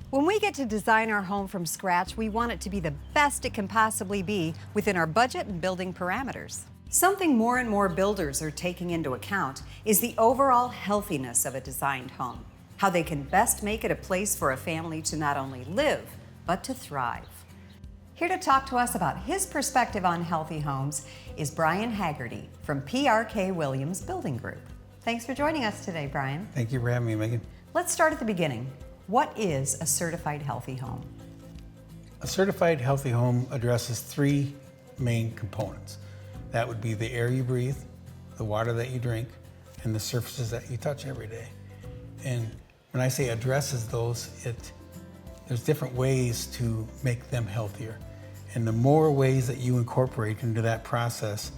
When we get to design our home from scratch, we want it to be the best it can possibly be within our budget and building parameters. Something more and more builders are taking into account is the overall healthiness of a designed home, how they can best make it a place for a family to not only live, but to thrive. Here to talk to us about his perspective on healthy homes is Brian Haggerty from PRK Williams Building Group. Thanks for joining us today, Brian. Thank you for having me, Megan. Let's start at the beginning. What is a certified healthy home? A certified healthy home addresses three main components. That would be the air you breathe, the water that you drink, and the surfaces that you touch every day. And when I say addresses those, there's different ways to make them healthier. And the more ways that you incorporate into that process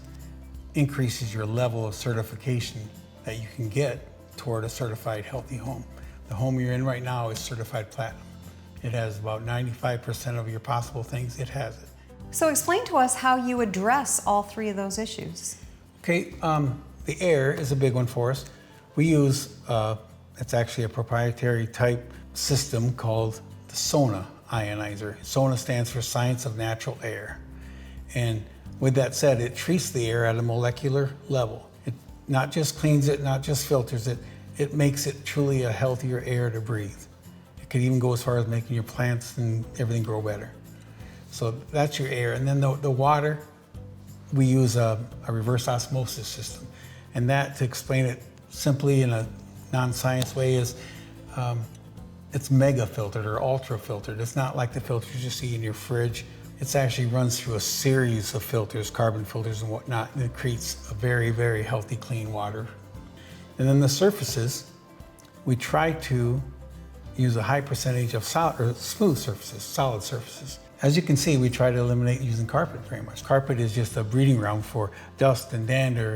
increases your level of certification that you can get toward a certified healthy home. The home you're in right now is certified platinum. It has about 95% of your possible things, it has it. So explain to us how you address all three of those issues. Okay, the air is a big one for us. We use, it's actually a proprietary type system called the SONA ionizer. SONA stands for Science of Natural Air. And with that said, it treats the air at a molecular level. It not just cleans it, not just filters it, it makes it truly a healthier air to breathe. It could even go as far as making your plants and everything grow better. So that's your air. And then the water, we use a reverse osmosis system. And that, to explain it simply in a non-science way, is it's mega filtered or ultra filtered. It's not like the filters you see in your fridge. It actually runs through a series of filters, carbon filters and whatnot, and it creates a very, very healthy, clean water. And then the surfaces, we try to use a high percentage of smooth surfaces, solid surfaces. As you can see, we try to eliminate using carpet very much. Carpet is just a breeding ground for dust and dander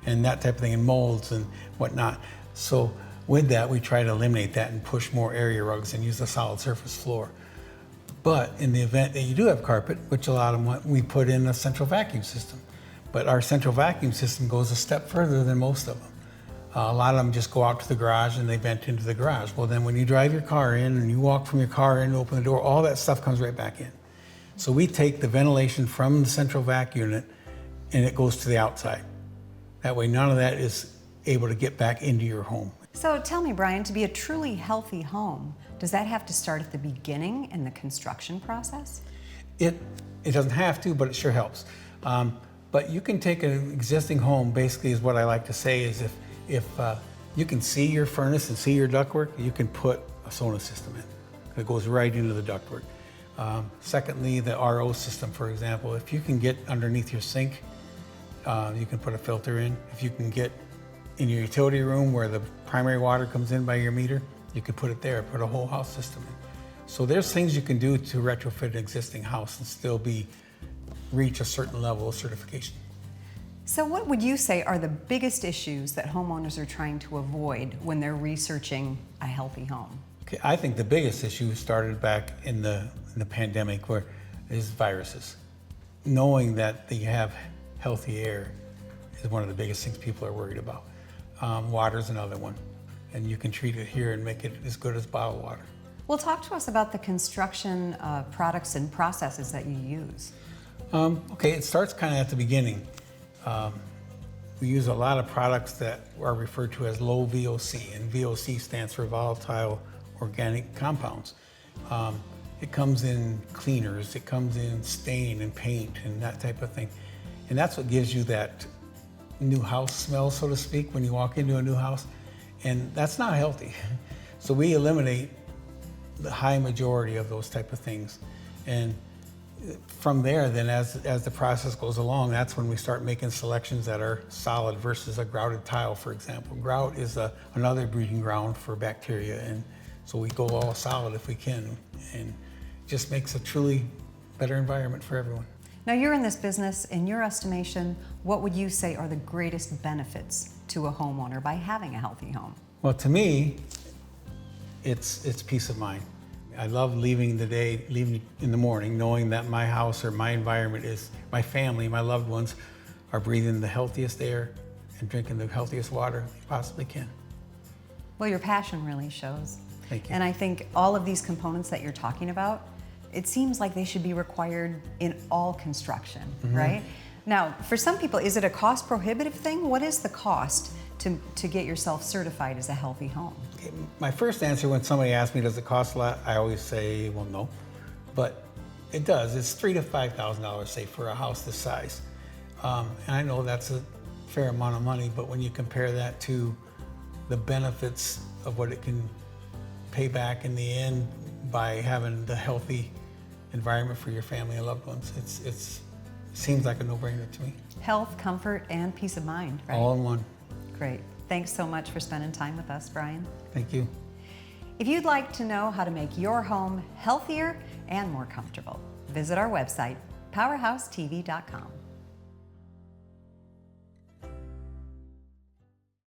and that type of thing, and molds and whatnot. So with that, we try to eliminate that and push more area rugs and use a solid surface floor. But in the event that you do have carpet, which a lot of them want, we put in a central vacuum system. But our central vacuum system goes a step further than most of them. A lot of them just go out to the garage and they vent into the garage. Well, then when you drive your car in and you walk from your car in, open the door, all that stuff comes right back in. So we take the ventilation from the central vac unit and it goes to the outside. That way none of that is able to get back into your home. So tell me, Brian, to be a truly healthy home, does that have to start at the beginning in the construction process? It doesn't have to, but it sure helps. But you can take an existing home, basically is what I like to say, is if you can see your furnace and see your ductwork, you can put a SONA system in. It goes right into the ductwork. Secondly, the RO system, for example, if you can get underneath your sink, you can put a filter in. If you can get in your utility room where the primary water comes in by your meter, you can put it there, put a whole house system in. So there's things you can do to retrofit an existing house and still reach a certain level of certification. So what would you say are the biggest issues that homeowners are trying to avoid when they're researching a healthy home? Okay, I think the biggest issue started back in the pandemic, where is viruses. Knowing that you have healthy air is one of the biggest things people are worried about. Water is another one, and you can treat it here and make it as good as bottled water. Well, talk to us about the construction products and processes that you use. Okay, it starts kind of at the beginning. We use a lot of products that are referred to as low-VOC, and VOC stands for volatile organic compounds. It comes in cleaners, it comes in stain and paint and that type of thing. And that's what gives you that new house smell, so to speak, when you walk into a new house. And that's not healthy. So we eliminate the high majority of those type of things. And from there, then as the process goes along, that's when we start making selections that are solid versus a grouted tile, for example. Grout is another breeding ground for bacteria, and so we go all solid if we can, and just makes a truly better environment for everyone. Now you're in this business, in your estimation, what would you say are the greatest benefits to a homeowner by having a healthy home? Well, to me, it's peace of mind. I love leaving in the morning knowing that my house or my environment is, my family, my loved ones are breathing the healthiest air and drinking the healthiest water they possibly can. Well, your passion really shows. Thank you. And I think all of these components that you're talking about, it seems like they should be required in all construction, right? Now, for some people, is it a cost prohibitive thing? What is the cost to get yourself certified as a healthy home? Okay, my first answer when somebody asks me, does it cost a lot? I always say, well, no. But it does. It's $3,000 to $5,000, say, for a house this size. And I know that's a fair amount of money, but when you compare that to the benefits of what it can pay back in the end by having the healthy environment for your family and loved ones, it seems like a no-brainer to me. Health, comfort, and peace of mind, right? All in one. Great. Thanks so much for spending time with us, Brian. Thank you. If you'd like to know how to make your home healthier and more comfortable, visit our website, powerhousetv.com.